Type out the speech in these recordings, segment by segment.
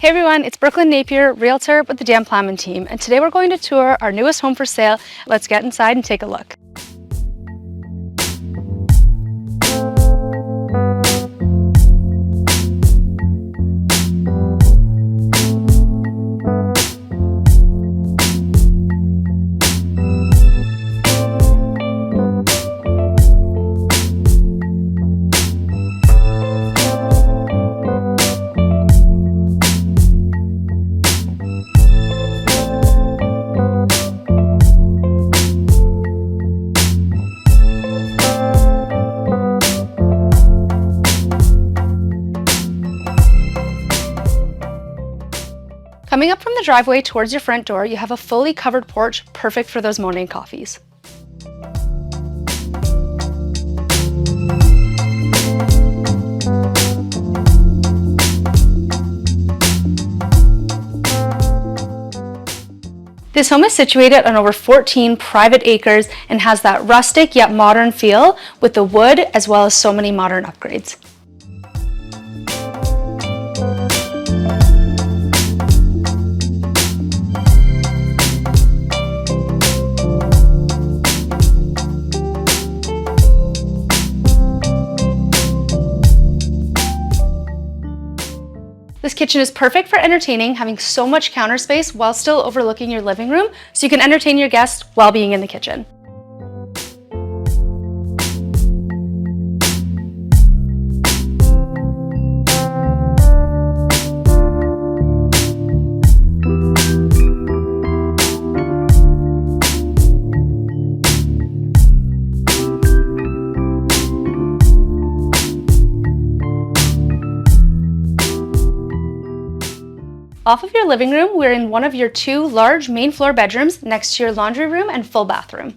Hey everyone, it's Brooklyn Napier, Realtor with the Dan Plowman team, and today we're going to tour our newest home for sale. Let's get inside and take a look. Coming up from the driveway towards your front door, you have a fully covered porch, perfect for those morning coffees. This home is situated on over 14 private acres and has that rustic yet modern feel with the wood as well as so many modern upgrades. This kitchen is perfect for entertaining, having so much counter space while still overlooking your living room, so you can entertain your guests while being in the kitchen. Off of your living room, we're in one of your two large main floor bedrooms next to your laundry room and full bathroom.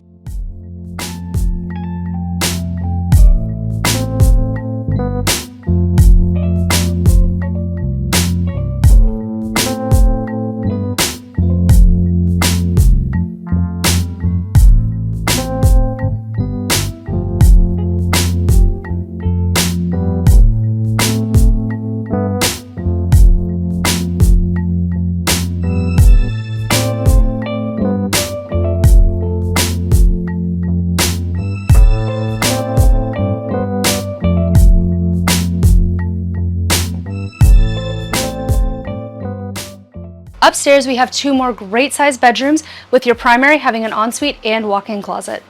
Upstairs, we have two more great sized bedrooms, with your primary having an ensuite and walk-in closet.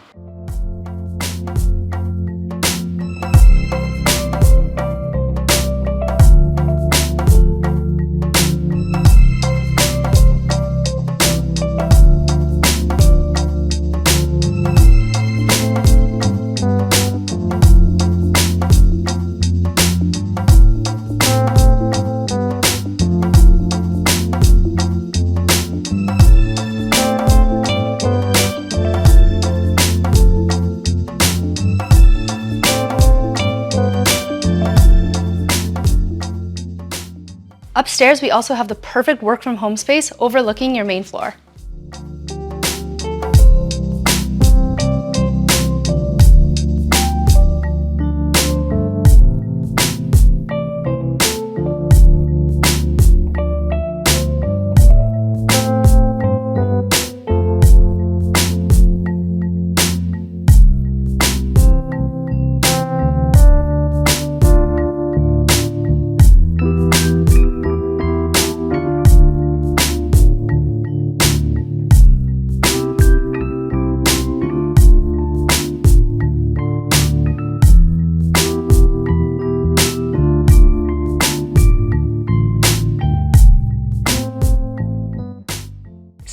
Upstairs, we also have the perfect work from home space overlooking your main floor.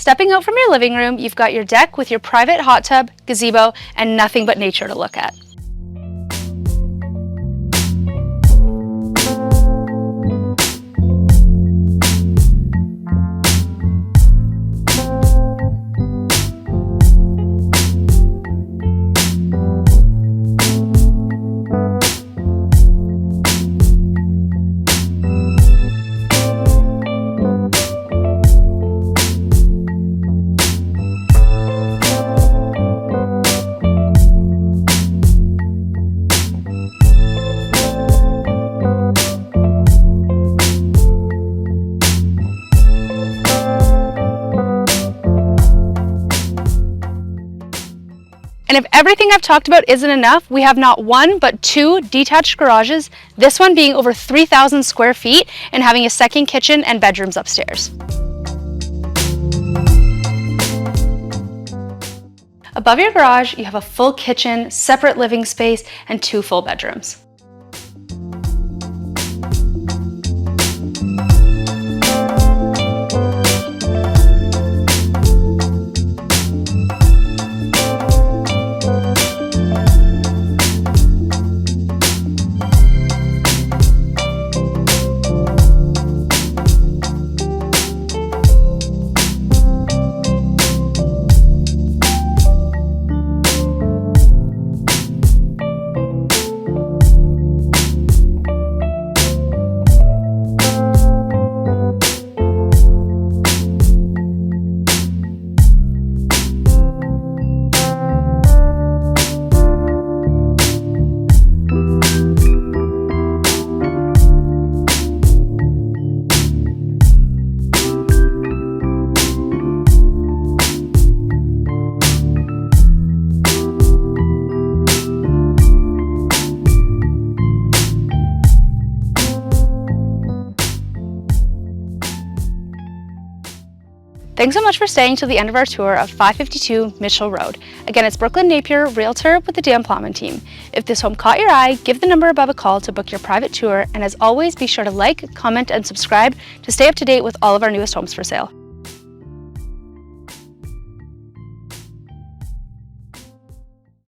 Stepping out from your living room, you've got your deck with your private hot tub, gazebo, and nothing but nature to look at. And if everything I've talked about isn't enough, we have not one, but two detached garages, this one being over 3,000 square feet and having a second kitchen and bedrooms upstairs. Above your garage, you have a full kitchen, separate living space, and two full bedrooms. Thanks so much for staying till the end of our tour of 552 Mitchell Road. Again, it's Brooklyn Napier, Realtor with the Dan Plowman team. If this home caught your eye, give the number above a call to book your private tour. And as always, be sure to like, comment, and subscribe to stay up to date with all of our newest homes for sale.